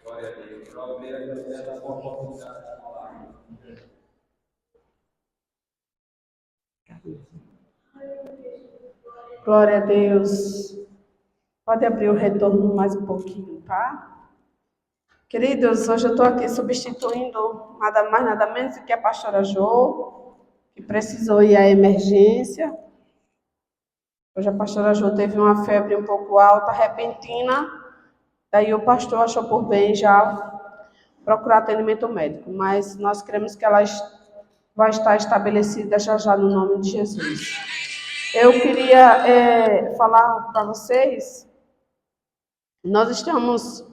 Glória a Deus. Glória a Deus. Essa oportunidade de falar. Glória a Deus. Pode abrir o retorno mais um pouquinho, tá? Queridos, hoje eu estou aqui substituindo nada mais, nada menos do que a pastora Jo, que precisou ir à emergência. Hoje a pastora Jo teve uma febre um pouco alta, repentina. Daí o pastor achou por bem já procurar atendimento médico. Mas nós queremos que ela vai estar estabelecida já já no nome de Jesus. Eu queria falar para vocês, nós estamos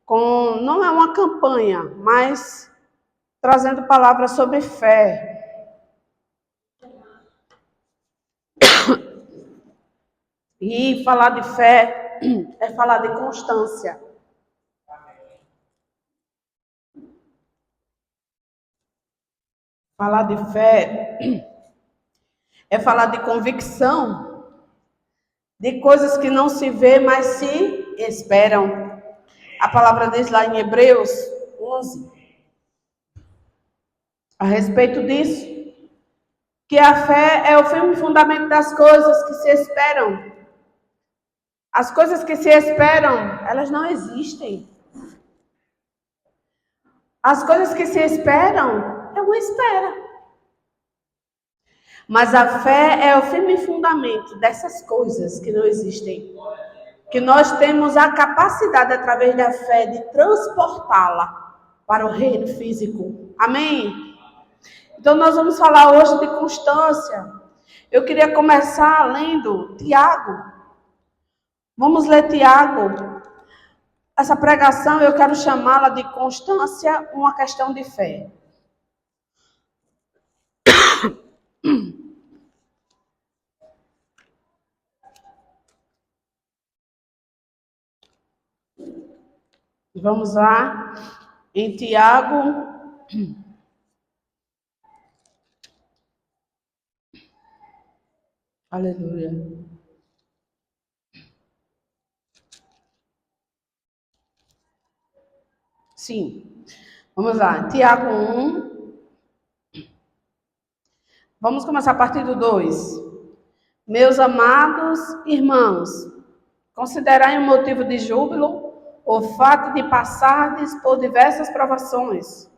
com, não é uma campanha, mas trazendo palavras sobre fé. E falar de fé é falar de constância. Falar de fé é falar de convicção, de coisas que não se vê, mas se esperam. A palavra diz lá em Hebreus 11, a respeito disso, que a fé é o firme fundamento das coisas que se esperam. As coisas que se esperam, elas não existem. As coisas que se esperam, é uma espera. Mas a fé é o firme fundamento dessas coisas que não existem. Que nós temos a capacidade, através da fé, de transportá-la para o reino físico. Amém? Então, nós vamos falar hoje de constância. Eu queria começar lendo Tiago. Vamos ler Tiago. Essa pregação eu quero chamá-la de constância, uma questão de fé. Vamos lá, em Tiago. Aleluia. Sim, vamos lá, Tiago 1. Vamos começar a partir do 2. Meus amados irmãos, considerai um motivo de júbilo o fato de passardes por diversas provações,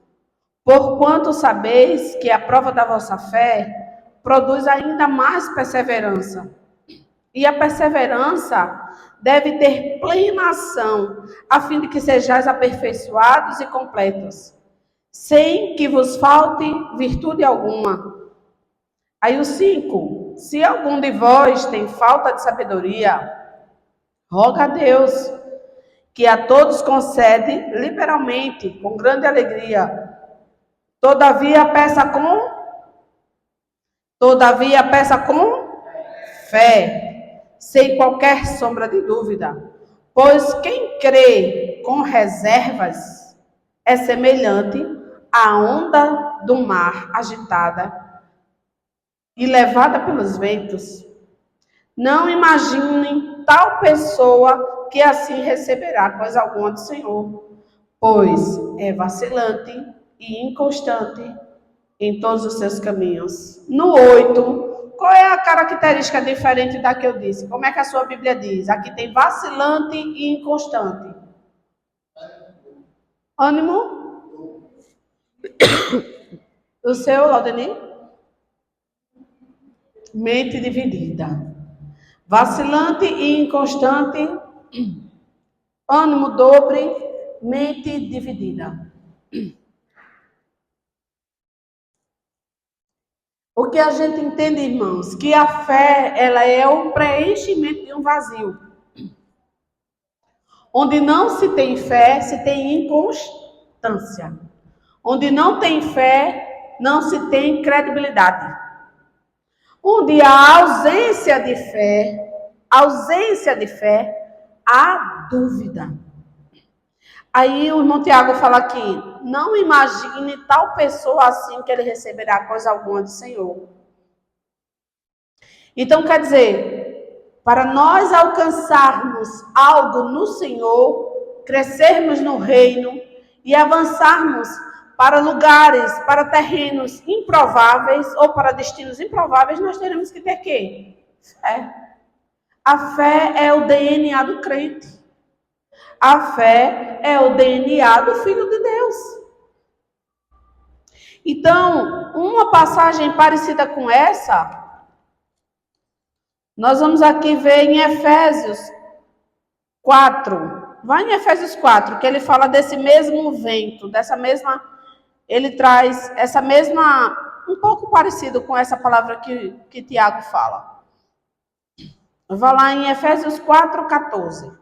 porquanto sabeis que a prova da vossa fé produz ainda mais perseverança. E a perseverança deve ter plena ação, a fim de que sejais aperfeiçoados e completos, sem que vos falte virtude alguma. Aí o 5. Se algum de vós tem falta de sabedoria, roga a Deus, que a todos concede liberalmente, com grande alegria. Todavia peça com fé, sem qualquer sombra de dúvida. Pois quem crê com reservas é semelhante à onda do mar agitada e levada pelos ventos. Não imaginem tal pessoa que assim receberá coisa alguma do Senhor, pois é vacilante e inconstante em todos os seus caminhos. No 8, qual é a característica diferente da que eu disse? Como é que a sua Bíblia diz? Aqui tem vacilante e inconstante. Ânimo? O seu, Laudeni? Mente dividida. Vacilante e inconstante, ânimo dobre, mente dividida. O que a gente entende, irmãos, que a fé, ela é o preenchimento de um vazio. Onde não se tem fé, se tem inconstância. Onde não tem fé, não se tem credibilidade. Onde há ausência de fé, há dúvida. Aí o irmão Tiago fala aqui, não imagine tal pessoa assim que ele receberá coisa alguma do Senhor. Então, quer dizer, para nós alcançarmos algo no Senhor, crescermos no reino e avançarmos para lugares, para terrenos improváveis ou para destinos improváveis, nós teremos que ter quê? Fé. A fé é o DNA do crente. A fé é o DNA do Filho de Deus. Então, uma passagem parecida com essa, nós vamos aqui ver em Efésios 4. Vai em Efésios 4, que ele fala desse mesmo vento, dessa mesma... Ele traz essa mesma... Um pouco parecido com essa palavra que Tiago fala. Vá lá em Efésios 4, 14.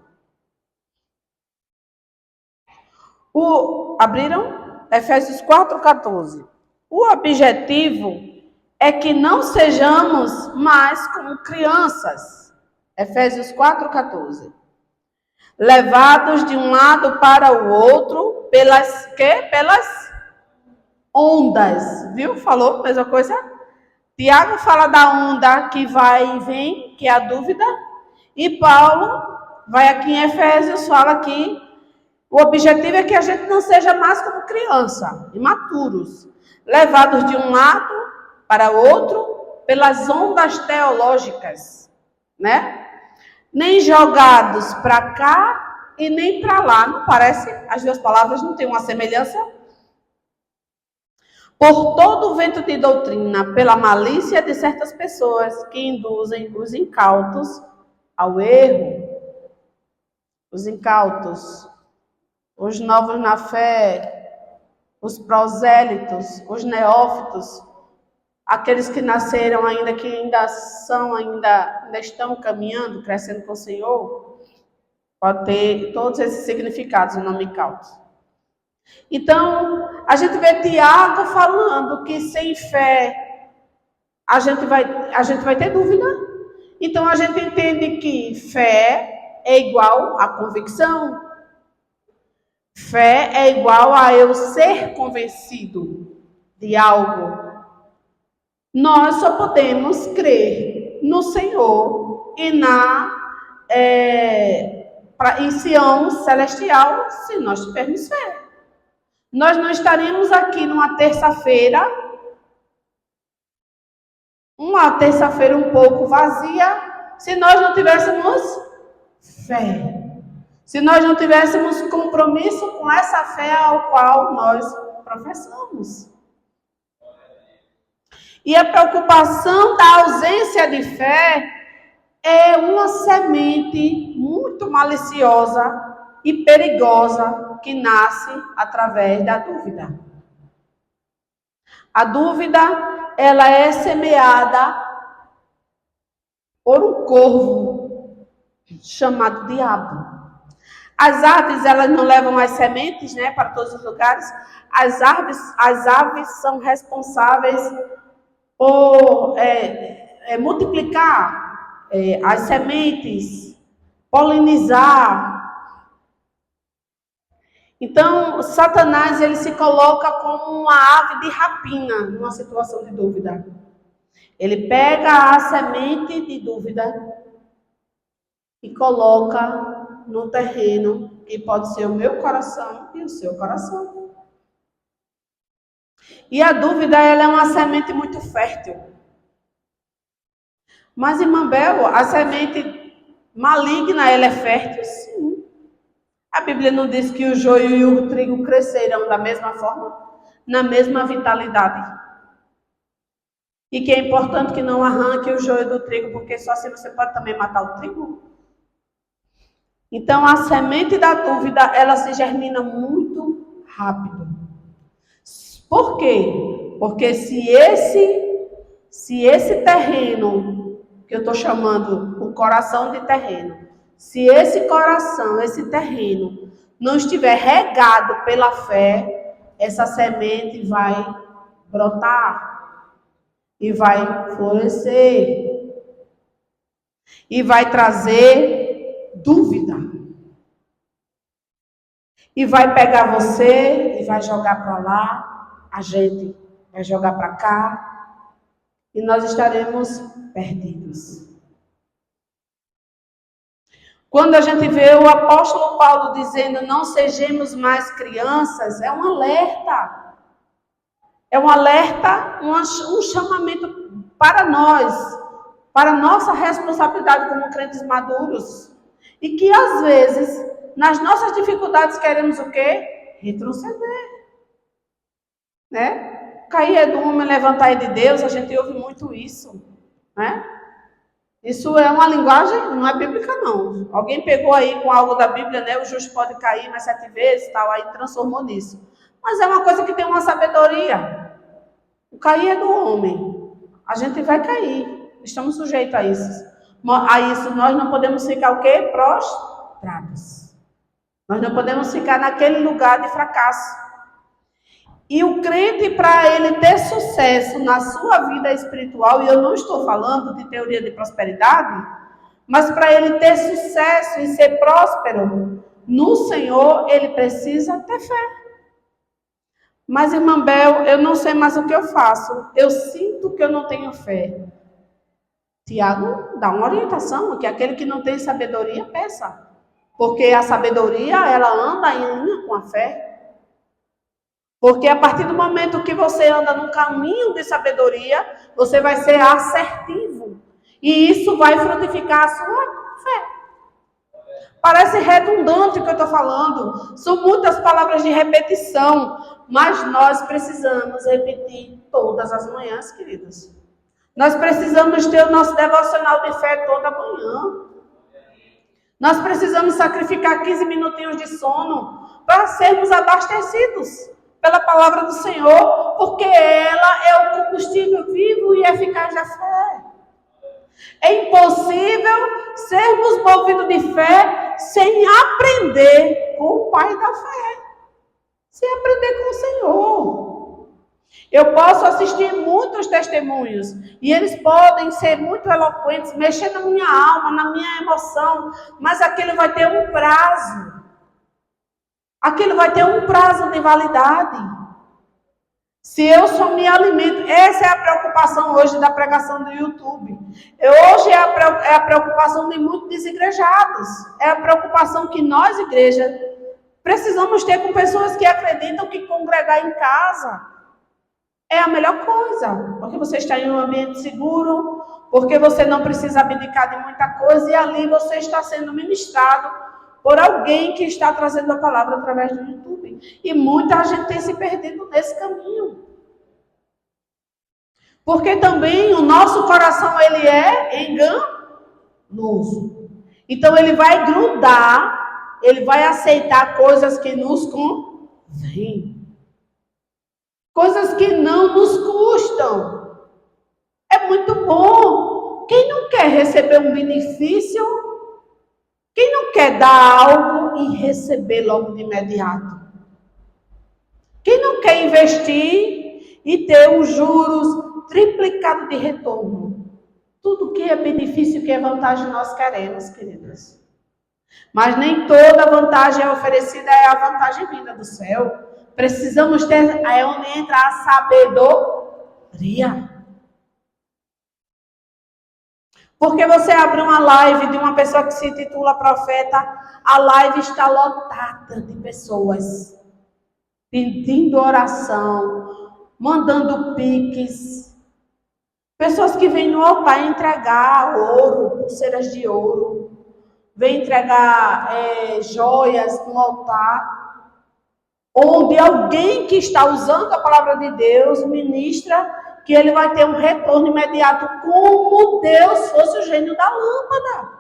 Abriram? Efésios 4, 14. O objetivo é que não sejamos mais como crianças. Efésios 4, 14. Levados de um lado para o outro pelas ondas. Viu? Falou a mesma coisa? Tiago fala da onda que vai e vem, que é a dúvida. E Paulo vai aqui em Efésios, fala que o objetivo é que a gente não seja mais como criança, imaturos, levados de um lado para outro pelas ondas teológicas, né? Nem jogados para cá e nem para lá. Não parece? As duas palavras não têm uma semelhança? Por todo o vento de doutrina, pela malícia de certas pessoas que induzem os incautos ao erro. Os incautos, os novos na fé, os prosélitos, os neófitos, aqueles que nasceram ainda, que ainda estão caminhando, crescendo com o Senhor, pode ter todos esses significados o nome incauto. Então, a gente vê Tiago falando que sem fé a gente vai ter dúvida. Então, a gente entende que fé é igual a convicção. Fé é igual a eu ser convencido de algo. Nós só podemos crer no Senhor e em Sião celestial se nós tivermos fé. Nós não estaremos aqui numa terça-feira, um pouco vazia, se nós não tivéssemos fé. Se nós não tivéssemos compromisso com essa fé ao qual nós professamos. E a preocupação da ausência de fé é uma semente muito maliciosa e perigosa que nasce através da dúvida. A dúvida, ela é semeada por um corvo chamado diabo. As aves, elas não levam as sementes, né, para todos os lugares. As aves são responsáveis por multiplicar as sementes, polinizar. Então, Satanás, ele se coloca como uma ave de rapina numa situação de dúvida. Ele pega a semente de dúvida e coloca no terreno que pode ser o meu coração e o seu coração. E a dúvida, ela é uma semente muito fértil. Mas, irmã Bel, a semente maligna, ela é fértil? Sim. A Bíblia não diz que o joio e o trigo crescerão da mesma forma, na mesma vitalidade. E que é importante que não arranque o joio do trigo, porque só assim você pode também matar o trigo. Então, a semente da dúvida, ela se germina muito rápido. Por quê? Porque se esse terreno, que eu estou chamando o coração de terreno, se esse coração, esse terreno, não estiver regado pela fé, essa semente vai brotar e vai florescer e vai trazer dúvida. E vai pegar você e vai jogar para lá, a gente vai jogar para cá e nós estaremos perdidos. Quando a gente vê o apóstolo Paulo dizendo não sejamos mais crianças, é um alerta. É um alerta, um chamamento para nós, para nossa responsabilidade como crentes maduros. E que às vezes, nas nossas dificuldades, queremos o quê? Retroceder. Né? Cair é do homem, levantar é de Deus, a gente ouve muito isso. Né? Isso é uma linguagem, não é bíblica não. Alguém pegou aí com algo da Bíblia, né? O justo pode cair mais 7 vezes, tal, aí transformou nisso. Mas é uma coisa que tem uma sabedoria. O cair é do homem. A gente vai cair. Estamos sujeitos a isso. A isso nós não podemos ficar o quê? Prostrados. Nós não podemos ficar naquele lugar de fracasso. E o crente, para ele ter sucesso na sua vida espiritual, e eu não estou falando de teoria de prosperidade, mas para ele ter sucesso e ser próspero no Senhor, ele precisa ter fé. Mas, irmã Bel, eu não sei mais o que eu faço. Eu sinto que eu não tenho fé. Tiago dá uma orientação, que aquele que não tem sabedoria, peça. Porque a sabedoria, ela anda em linha com a fé. Porque a partir do momento que você anda no caminho de sabedoria, você vai ser assertivo. E isso vai frutificar a sua fé. Parece redundante o que eu estou falando. São muitas palavras de repetição. Mas nós precisamos repetir todas as manhãs, queridas. Nós precisamos ter o nosso devocional de fé toda manhã. Nós precisamos sacrificar 15 minutinhos de sono para sermos abastecidos pela palavra do Senhor, porque ela é o combustível vivo e eficaz da fé. É impossível sermos movidos de fé sem aprender com o Pai da fé, sem aprender com o Senhor. Eu posso assistir muitos testemunhos e eles podem ser muito eloquentes, mexer na minha alma, na minha emoção, mas aquilo vai ter um prazo. Aquilo vai ter um prazo de validade. Se eu só me alimento, essa é a preocupação hoje da pregação do YouTube. Hoje é a preocupação de muitos desigrejados. É a preocupação que nós, igreja, precisamos ter com pessoas que acreditam que congregar em casa é a melhor coisa. Porque você está em um ambiente seguro, porque você não precisa abdicar de muita coisa e ali você está sendo ministrado por alguém que está trazendo a palavra através do YouTube. E muita gente tem se perdido nesse caminho. Porque também o nosso coração, ele é enganoso. Então ele vai grudar, ele vai aceitar coisas que nos convêm. Coisas que não nos custam. É muito bom. Quem não quer receber um benefício? Quem não quer dar algo e receber logo de imediato? Quem não quer investir e ter os juros triplicados de retorno? Tudo que é benefício, que é vantagem, nós queremos, queridas. Mas nem toda vantagem é oferecida, é a vantagem vinda do céu. Precisamos ter, é onde entra a sabedoria. Porque você abre uma live de uma pessoa que se intitula profeta, a live está lotada de pessoas pedindo oração, mandando piques. Pessoas que vêm no altar entregar ouro, pulseiras de ouro, vêm entregar joias no altar, onde alguém que está usando a palavra de Deus ministra que ele vai ter um retorno imediato, como Deus fosse o gênio da lâmpada.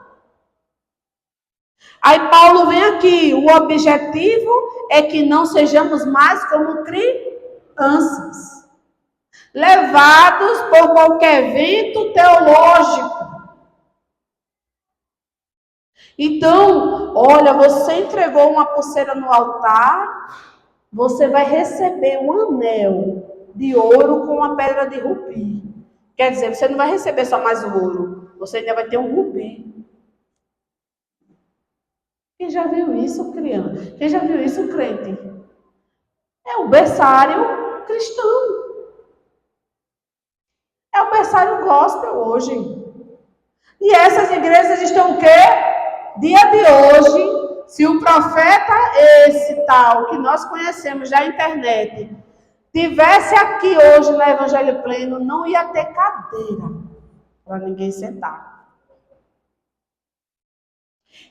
Aí Paulo vem aqui, o objetivo é que não sejamos mais como crianças, levados por qualquer vento teológico. Então, olha, você entregou uma pulseira no altar, você vai receber um anel de ouro com uma pedra de rubi. Quer dizer, você não vai receber só mais o ouro, você ainda vai ter um rubi. Quem já viu isso, criança? Quem já viu isso, crente? É o berçário cristão. É o berçário gospel hoje. E essas igrejas estão o quê? dia de hoje, se o profeta esse tal que nós conhecemos da internet tivesse aqui hoje no Evangelho Pleno, não ia ter cadeira para ninguém sentar.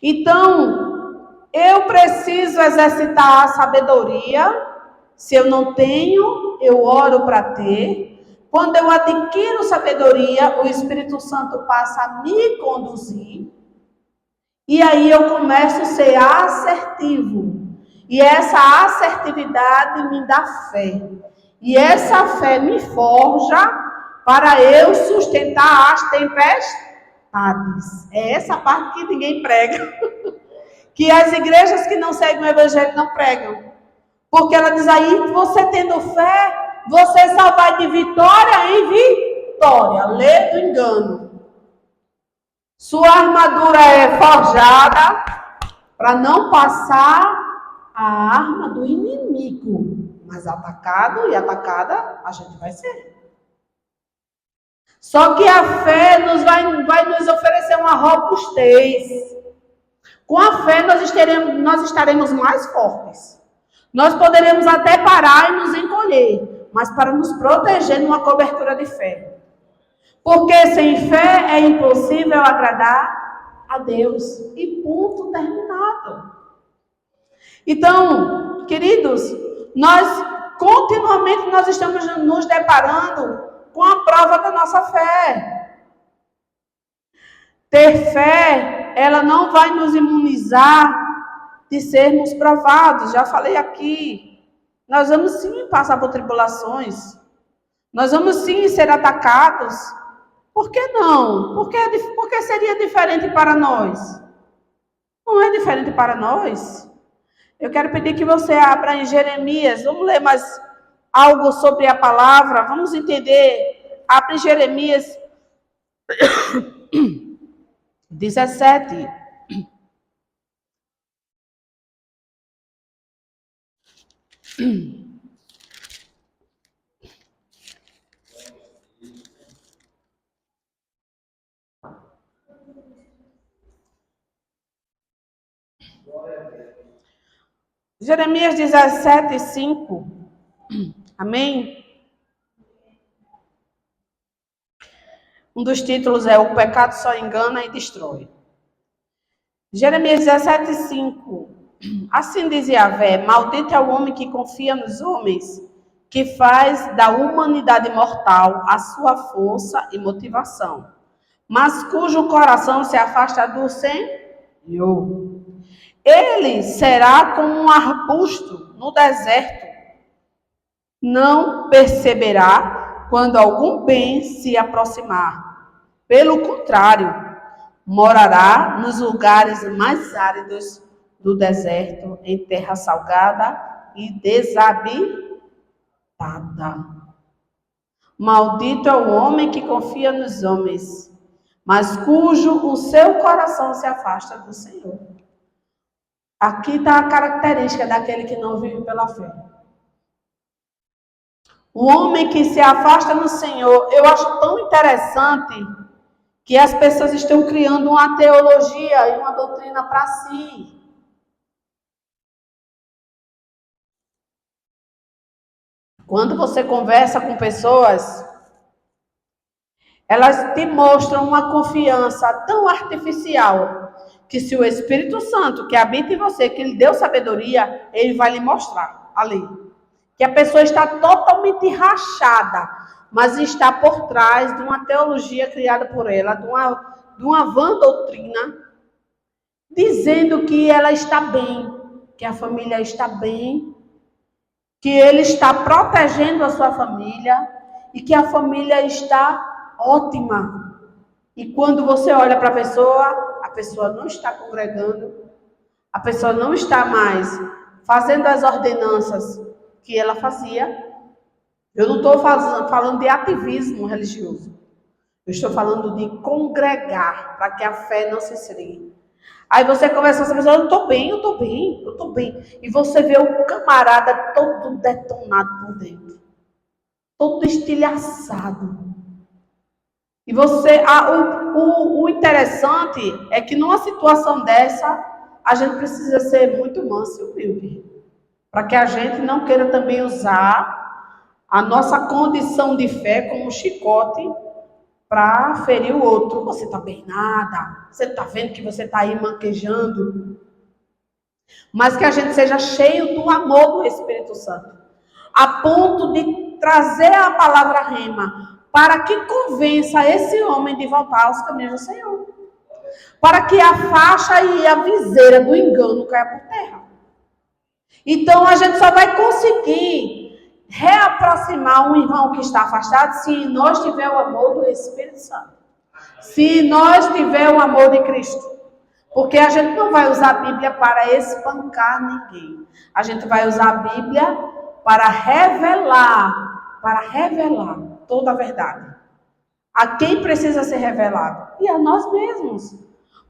Então, eu preciso exercitar a sabedoria. Se eu não tenho, eu oro para ter. Quando eu adquiro sabedoria, o Espírito Santo passa a me conduzir. E aí eu começo a ser assertivo. E essa assertividade me dá fé. E essa fé me forja para eu sustentar as tempestades. É essa parte que ninguém prega. Que as igrejas que não seguem o Evangelho não pregam. Porque ela diz aí, você tendo fé, você só vai de vitória em vitória. Lê do engano. Sua armadura é forjada para não passar a arma do inimigo. Mas atacado e atacada a gente vai ser. Só que a fé vai nos oferecer uma robustez. Com a fé nós estaremos mais fortes. Nós poderemos até parar e nos encolher, mas para nos proteger numa cobertura de fé. Porque sem fé é impossível agradar a Deus. E ponto terminado. Então, queridos, continuamente nós estamos nos deparando com a prova da nossa fé. Ter fé, ela não vai nos imunizar de sermos provados. Já falei aqui. Nós vamos sim passar por tribulações. Nós vamos sim ser atacados. Por que não? Por que seria diferente para nós? Não é diferente para nós. Eu quero pedir que você abra em Jeremias. Vamos ler mais algo sobre a palavra. Vamos entender. Abre em Jeremias 17. Jeremias 17, 5. Amém? Um dos títulos é O Pecado Só Engana e Destrói. Jeremias 17, 5. Assim diz Yahvé: maldito é o homem que confia nos homens, que faz da humanidade mortal a sua força e motivação, mas cujo coração se afasta do Senhor. Ele será como um arbusto no deserto, não perceberá quando algum bem se aproximar. Pelo contrário, morará nos lugares mais áridos do deserto, em terra salgada e desabitada. Maldito é o homem que confia nos homens, mas cujo o seu coração se afasta do Senhor. Aqui está a característica daquele que não vive pela fé. O homem que se afasta no Senhor, eu acho tão interessante que as pessoas estão criando uma teologia e uma doutrina para si. Quando você conversa com pessoas, elas te mostram uma confiança tão artificial que se o Espírito Santo que habita em você, que lhe deu sabedoria, ele vai lhe mostrar ali. Que a pessoa está totalmente rachada, mas está por trás de uma teologia criada por ela, de uma vã doutrina, dizendo que ela está bem, que a família está bem, que ele está protegendo a sua família e que a família está ótima. E quando você olha para a pessoa não está congregando, a pessoa não está mais fazendo as ordenanças que ela fazia. Eu não estou falando de ativismo religioso. Eu estou falando de congregar, para que a fé não se esfrie. Aí você conversa com essa pessoa, eu estou bem. E você vê o camarada todo detonado por dentro. Todo estilhaçado. E o interessante é que numa situação dessa, a gente precisa ser muito manso e humilde. Para que a gente não queira também usar a nossa condição de fé como chicote para ferir o outro. Você está bem nada, você está vendo que você está aí manquejando. Mas que a gente seja cheio do amor do Espírito Santo, a ponto de trazer a palavra rema, para que convença esse homem de voltar aos caminhos do Senhor. Para que a faixa e a viseira do engano caia por terra. Então a gente só vai conseguir reaproximar um irmão que está afastado se nós tivermos o amor do Espírito Santo. Se nós tivermos o amor de Cristo. Porque a gente não vai usar a Bíblia para espancar ninguém. A gente vai usar a Bíblia para revelar toda a verdade. A quem precisa ser revelado? E a nós mesmos.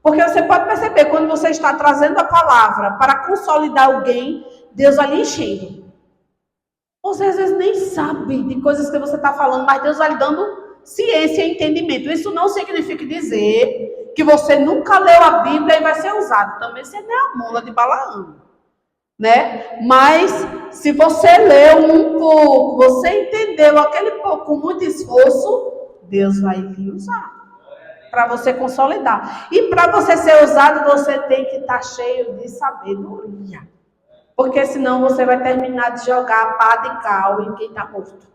Porque você pode perceber, quando você está trazendo a palavra para consolidar alguém, Deus vai lhe enchendo. Você às vezes nem sabe de coisas que você está falando, mas Deus vai lhe dando ciência e entendimento. Isso não significa dizer que você nunca leu a Bíblia e vai ser usado. Também você não é a mula de Balaão, né? Mas se você leu um pouco, você entendeu aquele pouco com muito esforço, Deus vai lhe usar para você consolidar. E para você ser usado, você tem que estar cheio de sabedoria. Porque senão você vai terminar de jogar pá de cal em quem está morto.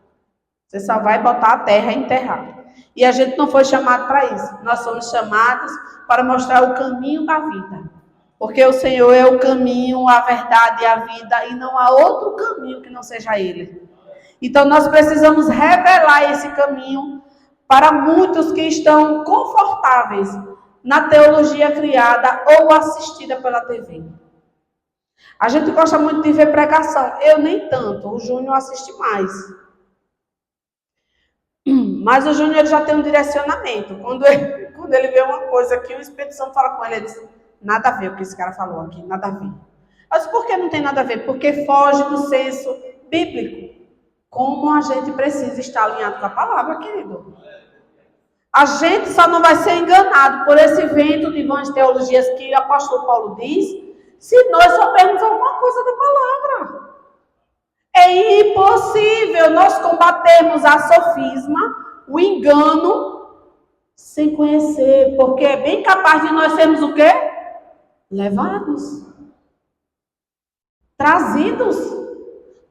Você só vai botar a terra e enterrar. E a gente não foi chamado para isso. Nós somos chamados para mostrar o caminho da vida. Porque o Senhor é o caminho, a verdade e a vida. E não há outro caminho que não seja Ele. Então nós precisamos revelar esse caminho para muitos que estão confortáveis na teologia criada ou assistida pela TV. A gente gosta muito de ver pregação. Eu nem tanto. O Júnior assiste mais. Mas o Júnior já tem um direcionamento. Quando ele vê uma coisa que o Espírito Santo fala com ele, ele diz, nada a ver o que esse cara falou aqui, nada a ver. Mas por que não tem nada a ver? Porque foge do senso bíblico. Como a gente precisa estar alinhado com a palavra, querido. A gente só não vai ser enganado por esse vento de vãs teologias que o apóstolo Paulo diz, se nós soubermos alguma coisa da palavra. É impossível nós combatermos a sofisma, o engano, sem conhecer, porque é bem capaz de nós sermos o quê? Levados. Trazidos.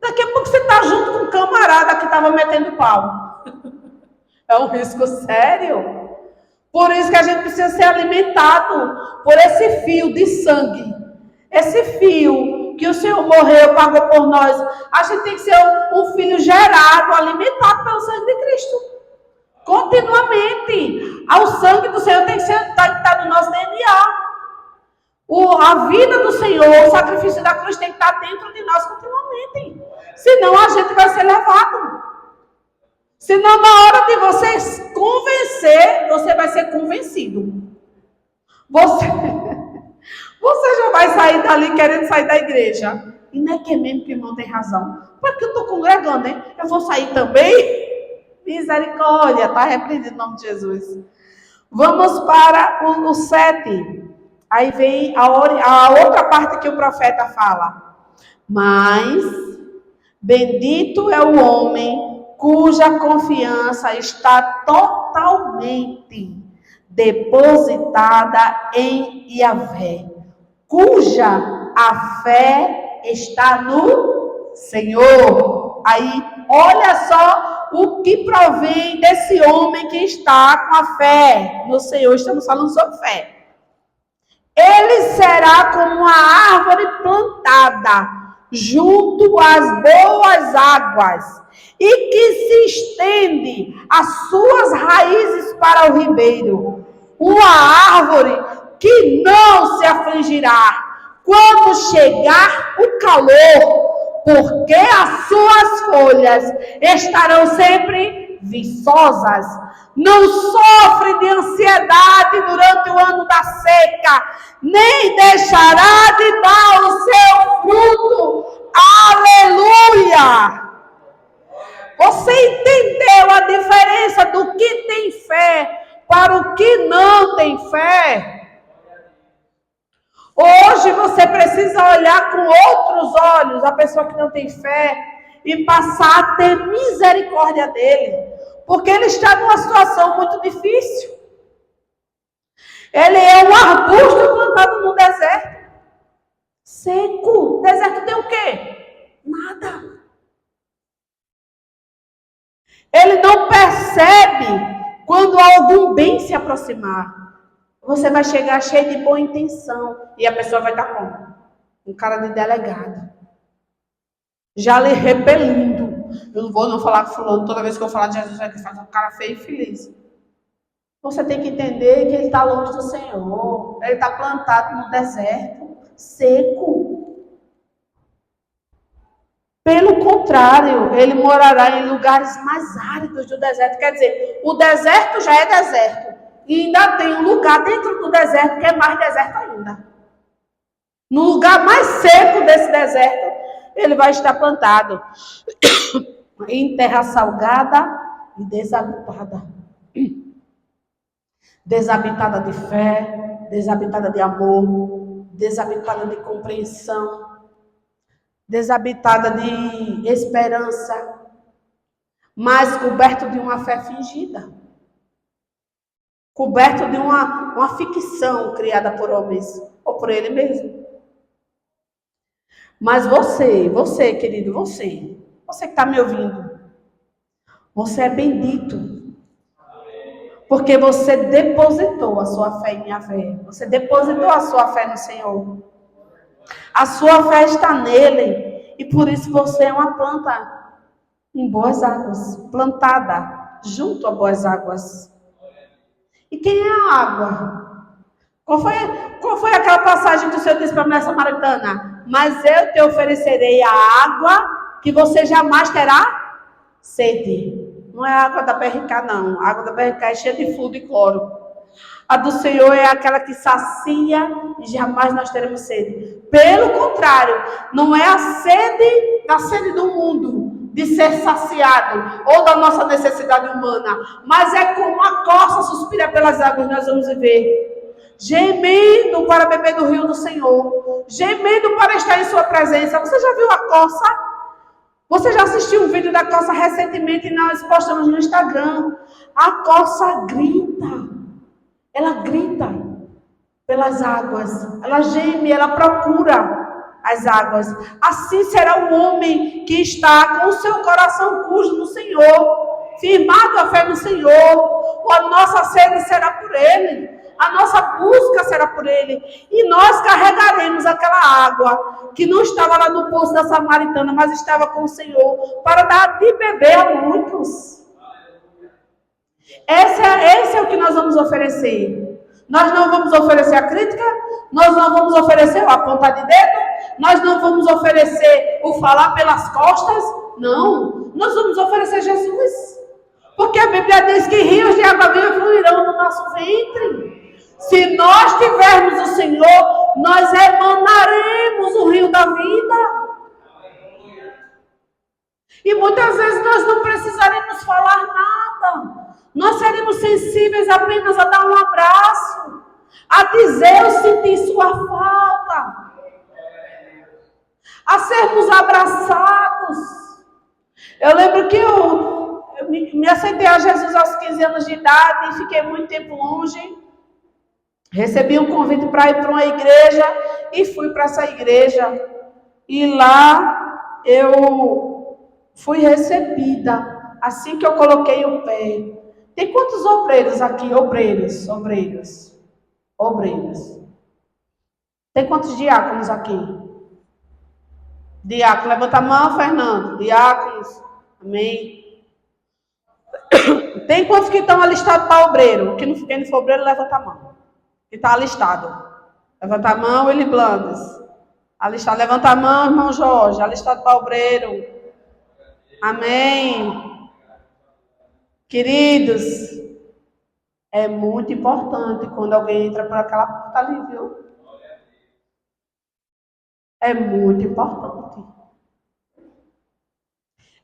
Daqui a pouco você está junto com um camarada que estava metendo pau. É um risco sério. Por isso que a gente precisa ser alimentado por esse fio de sangue. Esse fio que o Senhor morreu, pagou por nós. A gente tem que ser um filho gerado, alimentado pelo sangue de Cristo. Continuamente. O sangue do Senhor tem que estar no nosso DNA. A vida do Senhor, o sacrifício da cruz tem que estar dentro de nós continuamente. Senão a gente vai ser levado. Senão na hora de você convencer, você vai ser convencido. Você já vai sair dali querendo sair da igreja. E não é que é mesmo que o irmão tem razão. Porque eu estou congregando, hein? Eu vou sair também? Misericórdia, está repreendido em nome de Jesus. Vamos para o 7. Aí vem a outra parte que o profeta fala. Mas bendito é o homem cuja confiança está totalmente depositada em Yahvé, cuja a fé está no Senhor. Aí, olha só o que provém desse homem que está com a fé no Senhor. Estamos falando sobre fé. Ele será como uma árvore plantada junto às boas águas e que se estende as suas raízes para o ribeiro. Uma árvore que não se afligirá quando chegar o calor, porque as suas folhas estarão sempre viçosas. Não sofre de ansiedade durante o ano da seca, nem deixará de dar o seu fruto. Aleluia! Você entendeu a diferença do que tem fé para o que não tem fé. Hoje você precisa olhar com outros olhos a pessoa que não tem fé e passar a ter misericórdia dele, porque ele está numa situação muito difícil. Ele é um arbusto plantado no deserto, seco. Deserto tem o quê? Nada. Ele não percebe quando algum bem se aproximar. Você vai chegar cheio de boa intenção e a pessoa vai estar como? Um cara de delegado. Já lhe repelindo. Eu não vou falar com fulano, toda vez que eu falar de Jesus, vai fazer um cara feio e feliz. Você tem que entender que ele está longe do Senhor. Ele está plantado no deserto, seco. Pelo contrário, ele morará em lugares mais áridos do deserto. Quer dizer, o deserto já é deserto. E ainda tem um lugar dentro do deserto que é mais deserto ainda. No lugar mais seco desse deserto, ele vai estar plantado em terra salgada e desabitada. Desabitada de fé, desabitada de amor, desabitada de compreensão, desabitada de esperança, mas coberto de uma fé fingida, coberto de uma ficção criada por homens ou por ele mesmo. Mas você, querido, você que está me ouvindo, você é bendito. Porque você depositou a sua fé em minha fé. Você depositou a sua fé no Senhor. A sua fé está nele. E por isso você é uma planta em boas águas. Plantada junto a boas águas. E quem é a água? Qual foi aquela passagem que o Senhor disse para a mulher samaritana? Mas eu te oferecerei a água que você jamais terá sede. Não é a água da BRK, não. A água da BRK é cheia de fluido e cloro. A do Senhor é aquela que sacia e jamais nós teremos sede. Pelo contrário, não é a sede do mundo, de ser saciado, ou da nossa necessidade humana, mas é como a corça suspira pelas águas, nós vamos viver. Gemendo para beber do rio do Senhor. Gemendo para estar em sua presença. Você já viu a corça? Você já assistiu um vídeo da corça recentemente e nós postamos no Instagram. A corça grita. Ela grita pelas águas. Ela geme, ela procura as águas. Assim será o homem que está com o seu coração cujo no Senhor, firmado a fé no Senhor. A nossa sede será por Ele. A nossa busca será por Ele. E nós carregaremos aquela água que não estava lá no poço da Samaritana, mas estava com o Senhor, para dar de beber a muitos. Esse é o que nós vamos oferecer. Nós não vamos oferecer a crítica, nós não vamos oferecer o apontar de dedo, nós não vamos oferecer o falar pelas costas. Não, nós vamos oferecer Jesus. Porque a Bíblia diz que rios de água viva fluirão no nosso ventre. Se nós tivermos o Senhor, nós emanaremos o rio da vida. E muitas vezes nós não precisaremos falar nada. Nós seremos sensíveis apenas a dar um abraço, a dizer eu senti sua falta, a sermos abraçados. Eu lembro que eu me aceitei a Jesus aos 15 anos de idade e fiquei muito tempo longe. Recebi um convite para ir para uma igreja e fui para essa igreja. E lá eu fui recebida assim que eu coloquei o pé. Tem quantos obreiros aqui? Obreiros. Tem quantos diáconos aqui? Diácono, levanta a mão, Fernando. Diáconos, amém. Tem quantos que estão alistados para obreiro? Quem não for obreiro, levanta a mão. Que está alistado. Levanta a mão, Eli Blandes. Alistado, levanta a mão, irmão Jorge. Alistado para obreiro. Amém. Queridos, é muito importante quando alguém entra por aquela porta ali, viu? É muito importante.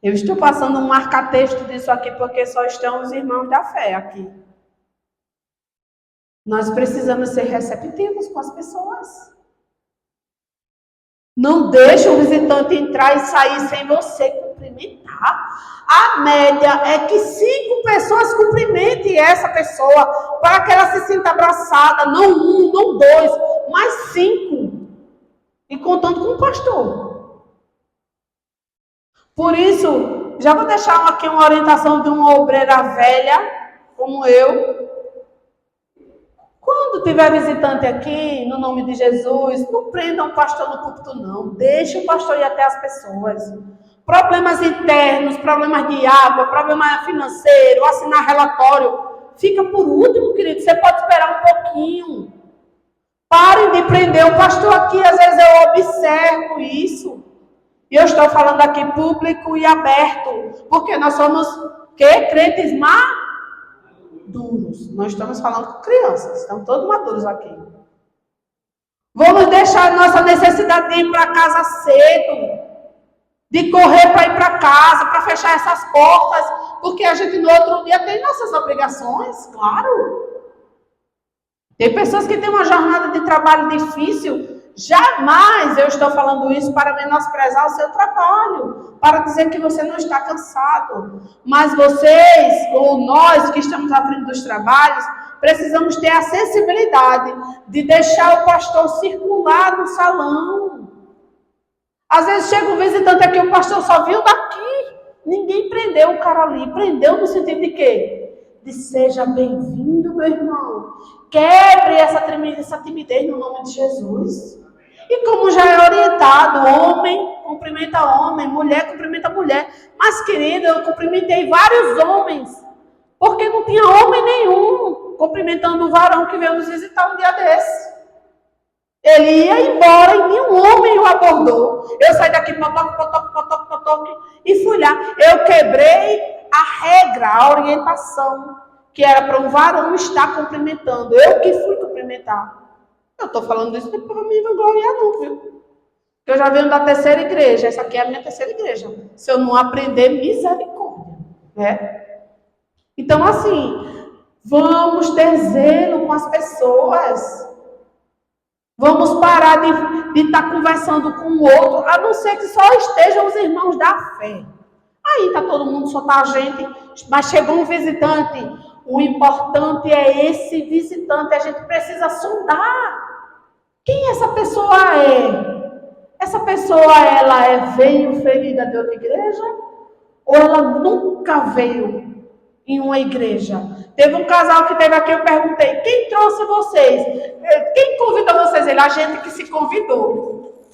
Eu estou passando um marca-texto disso aqui porque só estão os irmãos da fé aqui. Nós precisamos ser receptivos com as pessoas. Não deixe o visitante entrar e sair sem você cumprimentar. A média é que 5 pessoas cumprimentem essa pessoa para que ela se sinta abraçada. Não 1, não 2, mas 5. E contando com o pastor. Por isso, já vou deixar aqui uma orientação de uma obreira velha, como eu. Quando tiver visitante aqui, no nome de Jesus, não prendam o pastor no púlpito, não. Deixe o pastor ir até as pessoas. Problemas internos, problemas de água, problema financeiro, assinar relatório. Fica por último, querido. Você pode esperar um pouquinho. Parem de prender o pastor aqui. Às vezes eu observo isso. E eu estou falando aqui público e aberto. Porque nós somos, crentes maduros. Nós estamos falando com crianças. Estão todos maduros aqui. Vamos deixar nossa necessidade de ir para casa cedo. De correr para ir para casa, para fechar essas portas. Porque a gente no outro dia tem nossas obrigações, claro. Tem pessoas que têm uma jornada de trabalho difícil. Jamais eu estou falando isso para menosprezar o seu trabalho, para dizer que você não está cansado. Mas vocês, ou nós que estamos à frente dos trabalhos, precisamos ter a sensibilidade de deixar o pastor circular no salão. Às vezes chega um visitante aqui, o pastor só viu daqui. Ninguém prendeu o cara ali. Prendeu no sentido de quê? De seja bem-vindo, meu irmão. Quebre essa timidez no nome de Jesus. E como já é orientado, homem cumprimenta homem, mulher cumprimenta mulher. Mas, querida, eu cumprimentei vários homens, porque não tinha homem nenhum cumprimentando o varão que veio nos visitar um dia desse. Ele ia embora e nenhum homem o abordou. Eu saí daqui, potoque, e fui lá. Eu quebrei a regra, a orientação, que era para um varão estar cumprimentando. Eu que fui cumprimentar. Eu estou falando isso não é para me vangloriar não, viu? Eu já venho da terceira igreja. Essa aqui é a minha terceira igreja. Se eu não aprender, misericórdia. Né? Então, assim, vamos ter zelo com as pessoas. Vamos parar de estar conversando com o outro, a não ser que só estejam os irmãos da fé. Aí está todo mundo, só está a gente, mas chegou um visitante. O importante é esse visitante, a gente precisa sondar. Quem essa pessoa é? Essa pessoa, veio ferida de outra igreja? Ou ela nunca veio em uma igreja? Teve um casal que teve aqui, eu perguntei, quem trouxe vocês? Quem convidou vocês? A gente que se convidou.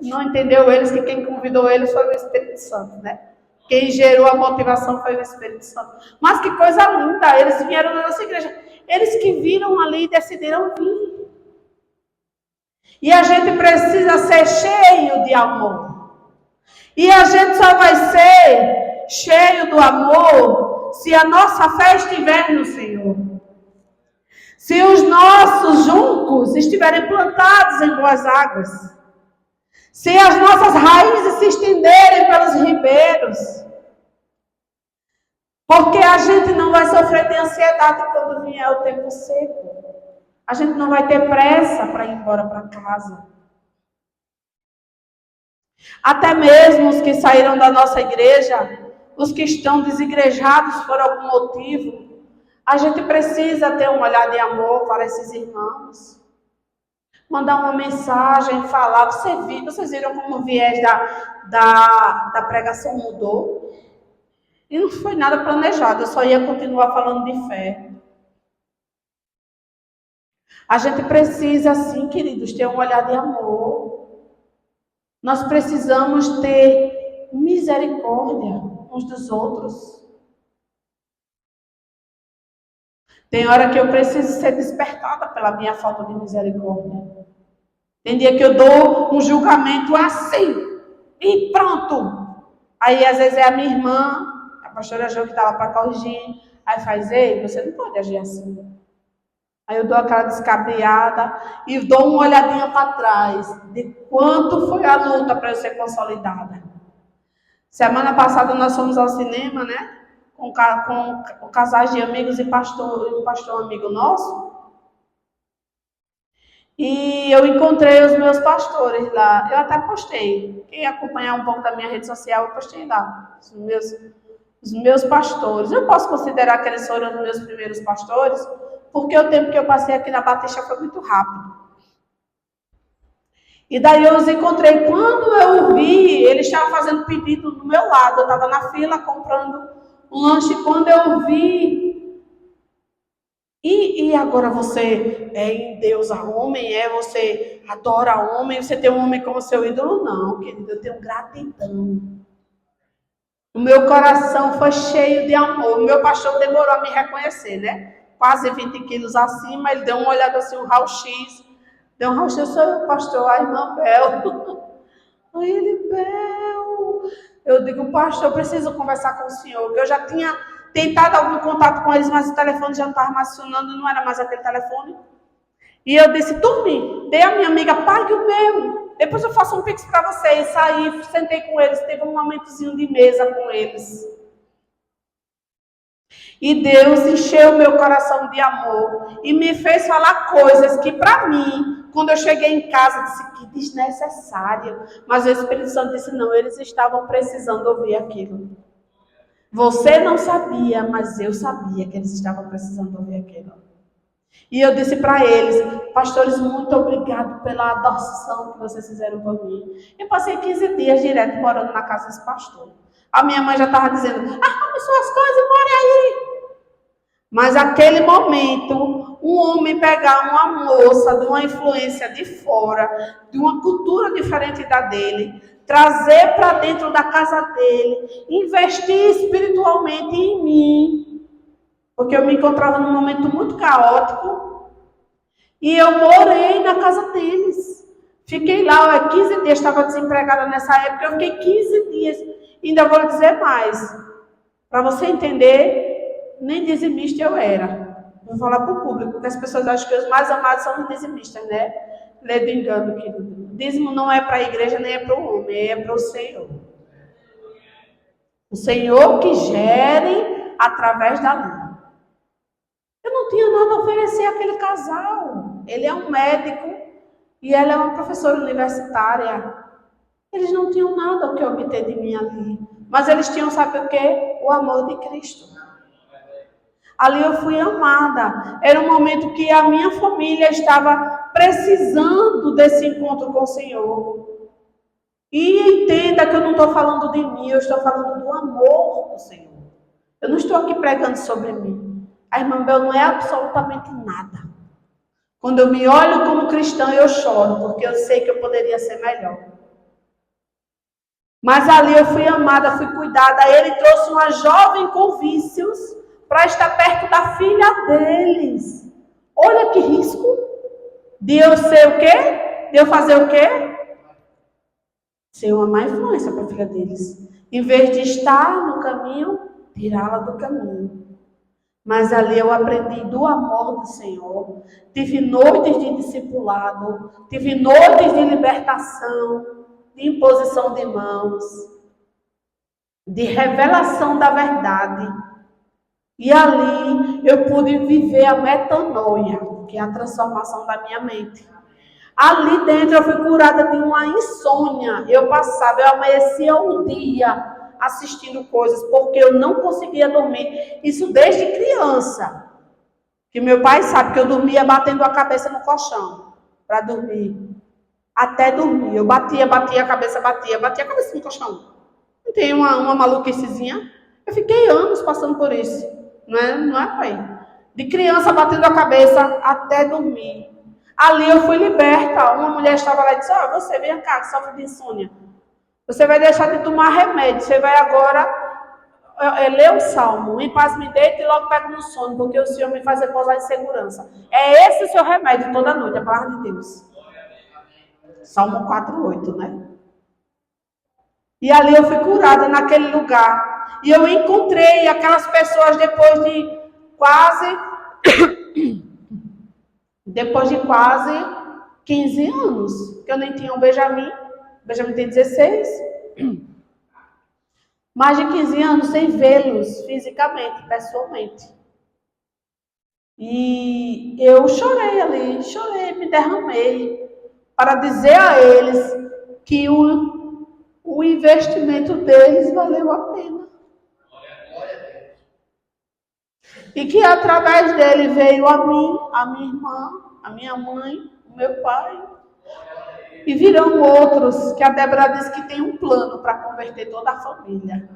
Não entendeu eles que quem convidou eles foi o Espírito Santo, né? Quem gerou a motivação foi o Espírito Santo. Mas que coisa linda, eles vieram na nossa igreja. Eles que viram ali e decidiram vir. E a gente precisa ser cheio de amor. E a gente só vai ser cheio do amor se a nossa fé estiver no Senhor. Se os nossos juncos estiverem plantados em boas águas. Se as nossas raízes se estenderem pelos ribeiros. Porque a gente não vai sofrer de ansiedade quando vier o tempo seco. A gente não vai ter pressa para ir embora para casa. Até mesmo os que saíram da nossa igreja, os que estão desigrejados por algum motivo, a gente precisa ter um olhar de amor para esses irmãos. Mandar uma mensagem, falar. Vocês viram como o viés da pregação mudou? E não foi nada planejado, eu só ia continuar falando de fé. A gente precisa, sim, queridos, ter um olhar de amor. Nós precisamos ter misericórdia uns dos outros. Tem hora que eu preciso ser despertada pela minha falta de misericórdia. Tem dia que eu dou um julgamento assim e pronto. Aí às vezes é a minha irmã, a pastora Jo que está lá para corrigir, aí faz, ei, você não pode agir assim. Aí eu dou aquela descabeada e dou uma olhadinha para trás de quanto foi a luta para eu ser consolidada. Semana passada nós fomos ao cinema, né? Com casais de amigos e um pastor amigo nosso. E eu encontrei os meus pastores lá. Eu até postei. Quem acompanhar um pouco da minha rede social, eu postei lá. Os meus pastores. Eu posso considerar que eles foram os meus primeiros pastores, porque o tempo que eu passei aqui na Batista foi muito rápido. E daí eu os encontrei. Quando eu vi, eles estavam fazendo pedido do meu lado. Eu estava na fila comprando um lanche. Quando eu vi... E agora você é em Deus a homem? Você adora homem? Você tem um homem como seu ídolo? Não, querido, eu tenho gratidão. O meu coração foi cheio de amor. O meu pastor demorou a me reconhecer, né? Quase 20 quilos acima, ele deu uma olhada assim, um raio-x. Deu um raio-x, eu sou o pastor, a irmã Bel. Aí ele, Bel. Eu digo, pastor, eu preciso conversar com o senhor, que eu já tinha tentado algum contato com eles, mas o telefone já não estava mais funcionando, não era mais aquele telefone. E eu disse, turme, dei a minha amiga, pague o meu. Depois eu faço um pix para vocês. Saí, sentei com eles, teve um momentozinho de mesa com eles. E Deus encheu o meu coração de amor e me fez falar coisas que para mim, quando eu cheguei em casa, disse que desnecessário. Mas o Espírito Santo disse, não, eles estavam precisando ouvir aquilo. Você não sabia, mas eu sabia que eles estavam precisando ouvir aquilo. E eu disse para eles, pastores, muito obrigado pela adoção que vocês fizeram por mim. Eu passei 15 dias direto morando na casa desse pastor. A minha mãe já estava dizendo, arrume suas coisas e more aí. Mas aquele momento, um homem pegar uma moça de uma influência de fora, de uma cultura diferente da dele, trazer para dentro da casa dele, investir espiritualmente em mim, porque eu me encontrava num momento muito caótico, e eu morei na casa deles. Fiquei lá, 15 dias, estava desempregada nessa época, eu fiquei 15 dias. Ainda vou dizer mais, para você entender, nem dizimista eu era. Vou falar para o público, que as pessoas acham que os mais amados são os dizimistas, né? Lê do engano, querido. Dízimo não é para a igreja, nem é para o homem, é para o Senhor. O Senhor que gere através da lei. Eu não tinha nada a oferecer àquele casal. Ele é um médico e ela é uma professora universitária. Eles não tinham nada o que obter de mim ali. Mas eles tinham, sabe o quê? O amor de Cristo. Ali eu fui amada. Era um momento que a minha família estava precisando desse encontro com o Senhor. E entenda que eu não estou falando de mim, eu estou falando do amor do Senhor. Eu não estou aqui pregando sobre mim. A irmã Bel não é absolutamente nada. Quando eu me olho como cristã, eu choro, porque eu sei que eu poderia ser melhor. Mas ali eu fui amada, fui cuidada. Ele trouxe uma jovem com vícios para estar perto da filha deles. Olha que risco. De eu ser o quê? De eu fazer o quê? Ser uma má influência para a filha deles. Em vez de estar no caminho, tirá-la do caminho. Mas ali eu aprendi do amor do Senhor. Tive noites de discipulado. Tive noites de libertação. De imposição de mãos. De revelação da verdade. E ali eu pude viver a metanoia, que é a transformação da minha mente. Ali dentro eu fui curada de uma insônia. Eu amanhecia um dia assistindo coisas, porque eu não conseguia dormir. Isso desde criança. Que meu pai sabe que eu dormia batendo a cabeça no colchão para dormir. Até dormir. Eu batia a cabeça no colchão. Não tem uma maluquicezinha? Eu fiquei anos passando por isso. Não é, pai? De criança batendo a cabeça até dormir. Ali eu fui liberta. Uma mulher estava lá e disse, você vem cá, que sofre de insônia. Você vai deixar de tomar remédio. Você vai agora ler um salmo. Em paz me deito e logo pego no sono, porque o Senhor me faz repousar em segurança. É esse o seu remédio toda noite, a palavra de Deus. Salmo 4:8, né? E ali eu fui curada naquele lugar. E eu encontrei aquelas pessoas depois de quase 15 anos. Que eu nem tinha um Benjamin. O Benjamin tem 16. Mais de 15 anos sem vê-los fisicamente, pessoalmente. E eu chorei ali, chorei, me derramei para dizer a eles que o investimento deles valeu a pena. E que através dele veio a mim, a minha irmã, a minha mãe, o meu pai. E virão outros, que a Débora disse que tem um plano para converter toda a família.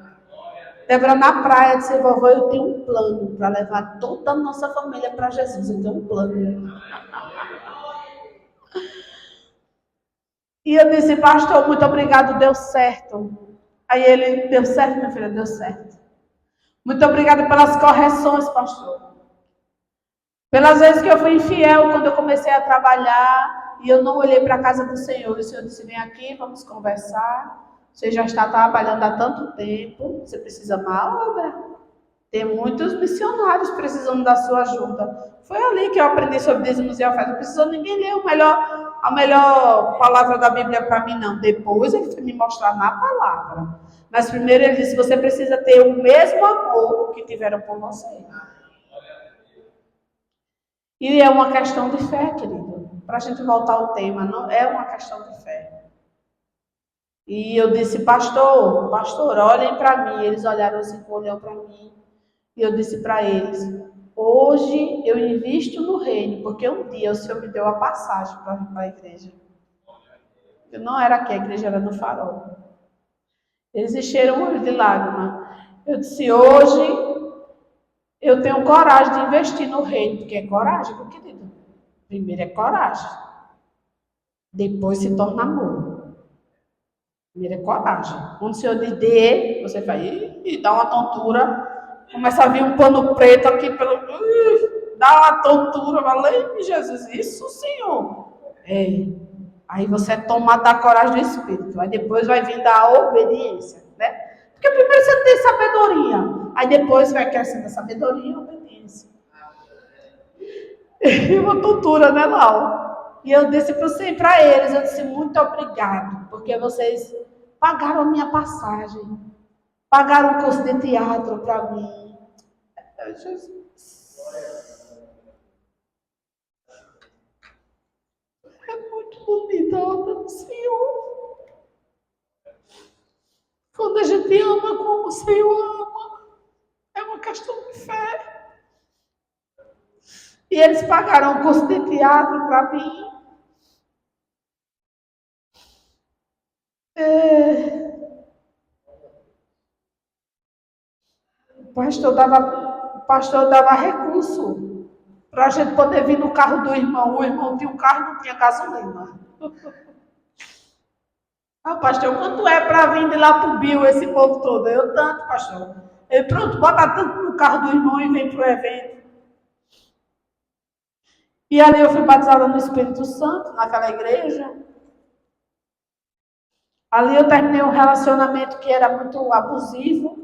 Débora na praia disse, vovó, eu tenho um plano para levar toda a nossa família para Jesus. Eu tenho um plano. E eu disse, pastor, muito obrigado, deu certo. Aí ele, deu certo, minha filha, deu certo. Muito obrigada pelas correções, pastor. Pelas vezes que eu fui infiel, quando eu comecei a trabalhar, e eu não olhei para a casa do Senhor. E o Senhor disse, vem aqui, vamos conversar. Você já está trabalhando há tanto tempo, você precisa de uma obra. Tem muitos missionários precisando da sua ajuda. Foi ali que eu aprendi sobre dízimos e ofertas. Não precisou ninguém ler a melhor palavra da Bíblia para mim, não. Depois ele foi me mostrar na palavra. Mas primeiro ele disse, você precisa ter o mesmo amor que tiveram por você. E é uma questão de fé, querido. Para a gente voltar ao tema, não é uma questão de fé. E eu disse, pastor, olhem para mim. Eles olharam assim, olhou para mim. E eu disse para eles, hoje eu invisto no reino, porque um dia o Senhor me deu a passagem para vir para a igreja. Eu não era aqui, a igreja era no Farol. Eles encheram o olho de lágrima. Eu disse, hoje eu tenho coragem de investir no reino, porque é coragem, meu querido. Primeiro é coragem. Depois se torna amor. Primeiro é coragem. Quando o Senhor lhe dê, você vai e dá uma tontura. Começa a vir um pano preto aqui pelo... dá uma tontura. Valeu, Jesus. Isso, Senhor. Aí você toma da coragem do Espírito. Aí depois vai vir da obediência, né? Porque primeiro você tem sabedoria. Aí depois vai crescendo a sabedoria e a obediência. E uma tontura, né, Lau? E eu disse para eles, eu disse, muito obrigado, porque vocês pagaram a minha passagem. Pagaram um curso de teatro para mim. Jesus. É muito bonita a obra do Senhor. Quando a gente ama como o Senhor ama, é uma questão de fé. E eles pagaram um curso de teatro para mim. O pastor dava recurso para a gente poder vir no carro do irmão. O irmão tinha um carro e não tinha gasolina. Ah, pastor, quanto é para vir de lá para o Bio esse povo todo? Eu tanto, pastor. Ele, pronto, bota tanto no carro do irmão e vem para o evento. E ali eu fui batizada no Espírito Santo, naquela igreja. Ali eu terminei um relacionamento que era muito abusivo.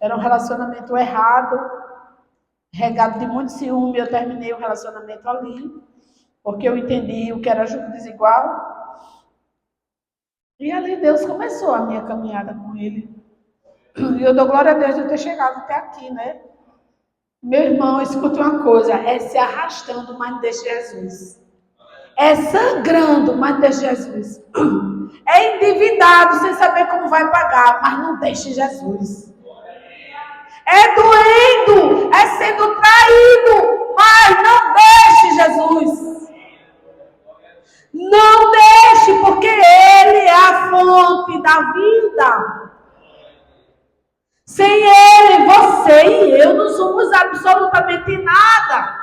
Era um relacionamento errado, regado de muito ciúme. Eu terminei o relacionamento ali, porque eu entendi o que era jugo desigual. E ali Deus começou a minha caminhada com Ele. E eu dou glória a Deus de eu ter chegado até aqui, né? Meu irmão, escute uma coisa, é se arrastando, mas não deixe Jesus. É sangrando, mas não deixe Jesus. É endividado, sem saber como vai pagar, mas não deixe Jesus. É doendo, é sendo traído, mas não deixe Jesus. Não deixe, porque Ele é a fonte da vida. Sem Ele, você e eu não somos absolutamente nada.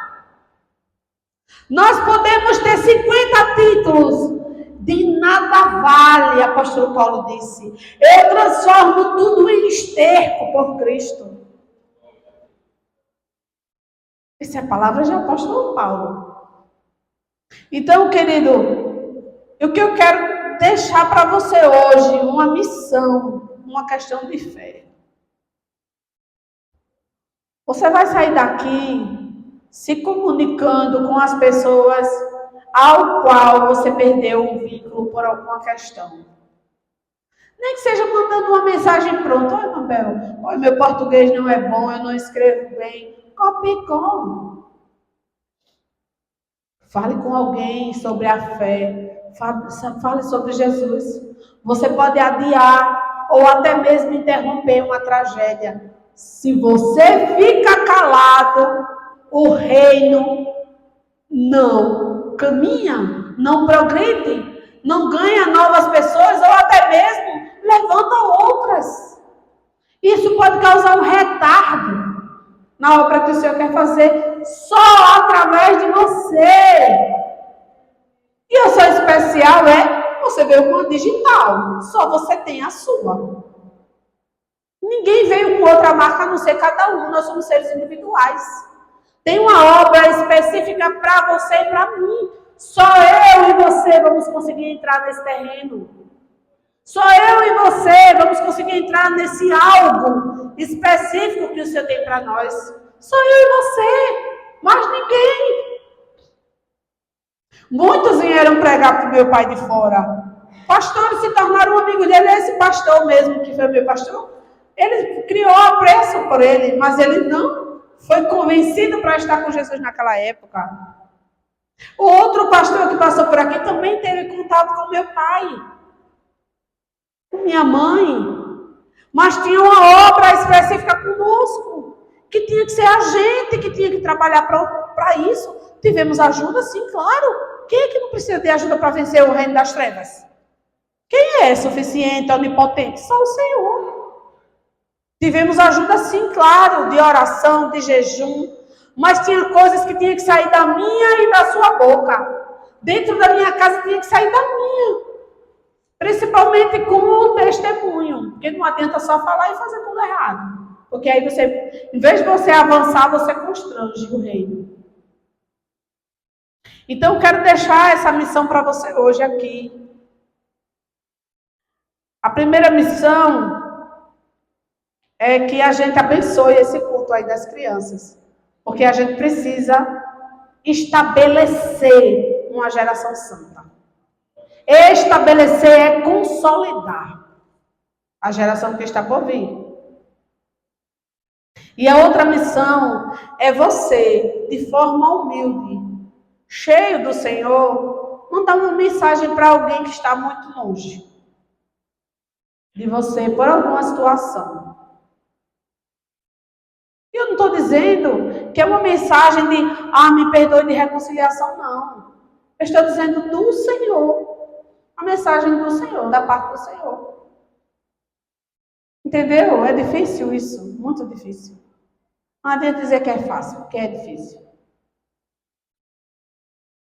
Nós podemos ter 50 títulos, de nada vale, apóstolo Paulo disse. Eu transformo tudo em esterco por Cristo. Essa é a palavra de apóstolo Paulo. Então, querido, o que eu quero deixar para você hoje, uma missão, uma questão de fé. Você vai sair daqui se comunicando com as pessoas ao qual você perdeu um vínculo por alguma questão. Nem que seja mandando uma mensagem pronta. Oi, Mabel, meu português não é bom, eu não escrevo bem. Copie e cole. Fale com alguém sobre a fé. Fale sobre Jesus. Você pode adiar ou até mesmo interromper uma tragédia. Se você fica calado, o reino não caminha, não progride, não ganha novas pessoas ou até mesmo levanta outras. Isso pode causar um retardo na obra que o Senhor quer fazer só através de você. E eu sou especial, você veio com a digital, só você tem a sua. Ninguém veio com outra marca a não ser cada um, nós somos seres individuais. Tem uma obra específica para você e para mim. Só eu e você vamos conseguir entrar nesse terreno. Só eu e você vamos conseguir entrar nesse algo específico que o Senhor tem para nós. Só eu e você, mais ninguém. Muitos vieram pregar para o meu pai de fora. Pastores se tornaram amigos dele. Esse pastor mesmo, que foi meu pastor, ele criou apreço por ele, mas ele não foi convencido para estar com Jesus naquela época. O outro pastor que passou por aqui também teve contato com meu pai, com minha mãe, mas tinha uma obra específica conosco, que tinha que ser a gente que tinha que trabalhar para isso. Tivemos ajuda, sim, claro. Quem é que não precisa de ajuda para vencer o reino das trevas? Quem é suficiente, onipotente? Só o Senhor. Tivemos ajuda, sim, claro, de oração, de jejum, mas tinha coisas que tinha que sair da minha e da sua boca. Dentro da minha casa tinha que sair da minha. Principalmente com o testemunho, porque não adianta só falar e fazer tudo errado. Porque aí você, em vez de você avançar, você constrange o reino. Então eu quero deixar essa missão para você hoje aqui. A primeira missão é que a gente abençoe esse culto aí das crianças. Porque a gente precisa estabelecer uma geração santa. Estabelecer é consolidar a geração que está por vir. E a outra missão é você, de forma humilde, cheio do Senhor, mandar uma mensagem para alguém que está muito longe de você, por alguma situação. E eu não estou dizendo que é uma mensagem de, me perdoe, de reconciliação, não. Eu estou dizendo do Senhor. A mensagem do Senhor, da parte do Senhor. Entendeu? É difícil isso, muito difícil. Não adianta dizer que é fácil, porque é difícil.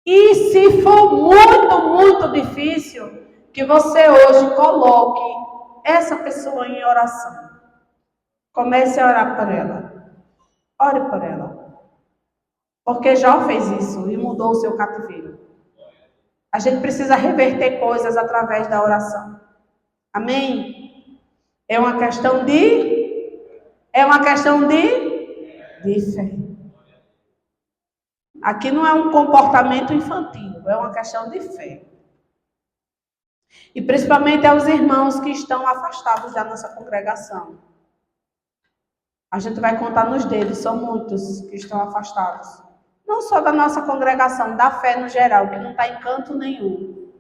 E se for muito, muito difícil, que você hoje coloque essa pessoa em oração. Comece a orar por ela. Ore por ela. Porque Jó fez isso e mudou o seu cativeiro. A gente precisa reverter coisas através da oração. Amém? É uma questão de fé. Aqui não é um comportamento infantil, é uma questão de fé. E principalmente aos irmãos que estão afastados da nossa congregação. A gente vai contar nos dedos, são muitos que estão afastados. Não só da nossa congregação, da fé no geral, que não está em canto nenhum.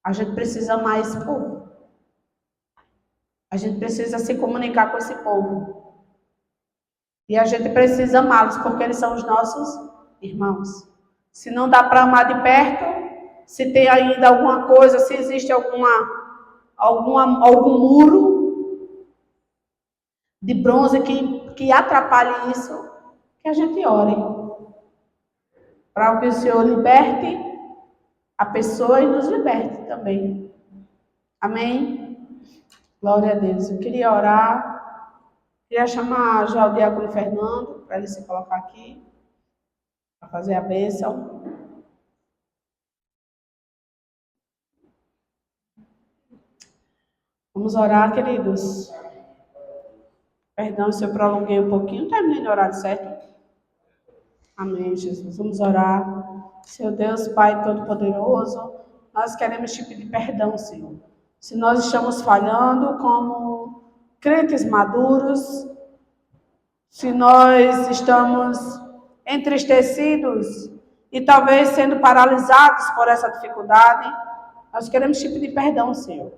A gente precisa mais povo. A gente precisa se comunicar com esse povo. E a gente precisa amá-los, porque eles são os nossos irmãos. Se não dá para amar de perto, se tem ainda alguma coisa, se existe algum muro de bronze que atrapalhe isso, que a gente ore. Para que o Senhor liberte a pessoa e nos liberte também. Amém? Glória a Deus. Eu queria orar. Queria chamar já o diácono Fernando, para ele se colocar aqui, para fazer a bênção. Vamos orar, queridos. Perdão se eu prolonguei um pouquinho. Terminei no horário certo? Amém, Jesus. Vamos orar. Senhor Deus, Pai Todo-Poderoso, nós queremos te pedir perdão, Senhor. Se nós estamos falhando como crentes maduros, se nós estamos entristecidos e talvez sendo paralisados por essa dificuldade, nós queremos te pedir perdão, Senhor.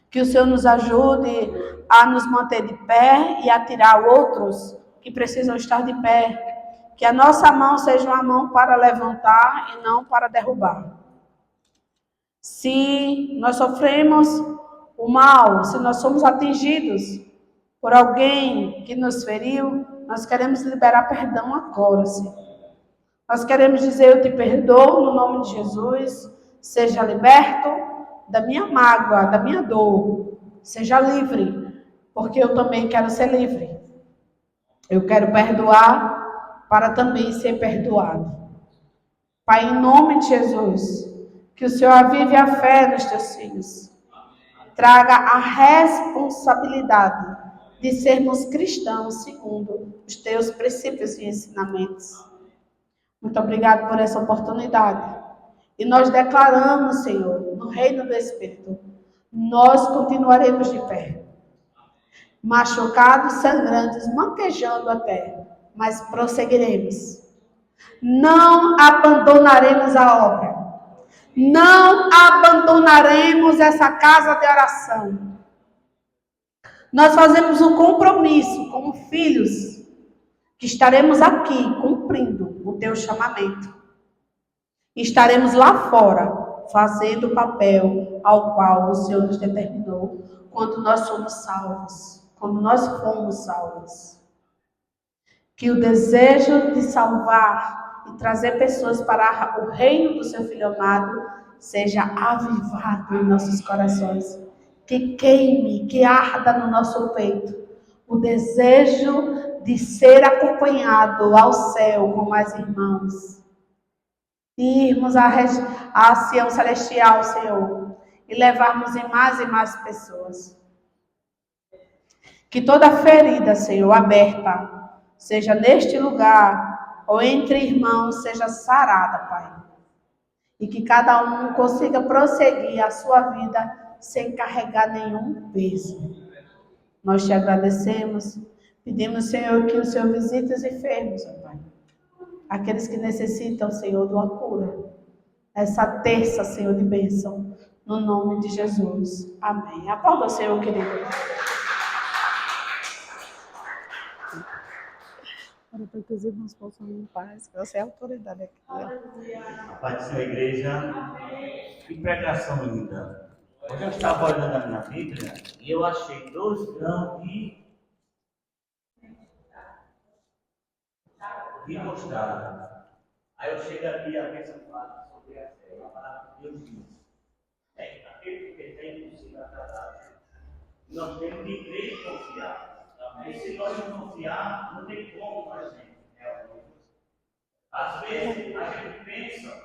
Que o Senhor nos ajude a nos manter de pé e a tirar outros que precisam estar de pé. Que a nossa mão seja uma mão para levantar e não para derrubar. Se nós sofremos o mal, se nós somos atingidos por alguém que nos feriu, nós queremos liberar perdão agora, Senhor. Nós queremos dizer, eu te perdoo no nome de Jesus, seja liberto da minha mágoa, da minha dor, seja livre, porque eu também quero ser livre. Eu quero perdoar para também ser perdoado. Pai, em nome de Jesus, que o Senhor avive a fé nos teus filhos. Traga a responsabilidade de sermos cristãos segundo os teus princípios e ensinamentos. Muito obrigado por essa oportunidade. E nós declaramos, Senhor, no reino do Espírito, nós continuaremos de pé. Machucados, sangrantes, manquejando até, mas prosseguiremos. Não abandonaremos a obra. Não abandonaremos essa casa de oração. Nós fazemos um compromisso como filhos, que estaremos aqui cumprindo o teu chamamento. Estaremos lá fora, fazendo o papel ao qual o Senhor nos determinou, quando nós somos salvos, quando nós fomos salvos. Que o desejo de salvar e trazer pessoas para o reino do seu Filho amado seja avivado em nossos corações. Que queime, que arda no nosso peito o desejo de ser acompanhado ao céu com mais irmãos. Irmos à Sião Celestial, Senhor, e levarmos em mais e mais pessoas. Que toda ferida, Senhor, aberta, seja neste lugar ou entre irmãos, seja sarada, Pai. E que cada um consiga prosseguir a sua vida sem carregar nenhum peso. Nós te agradecemos, pedimos, Senhor, que o Senhor visite os enfermos, ó Pai. Aqueles que necessitam, Senhor, de uma cura. Essa terça, Senhor, de bênção, no nome de Jesus. Amém. Aplauda o Senhor, querido. Para que os irmãos possam ir em paz, que você é a autoridade aqui. A paz do Senhor, igreja. Que pregação linda. Hoje eu estava olhando a minha Bíblia e eu achei 2 grãos de mostarda. Aí eu chego aqui e a bênção fala sobre a fé. A palavra de Deus diz: aquele que tem impossível agradar. Nós temos que crer e confiar. E se nós não confiar, não tem como para a gente. Às vezes a gente pensa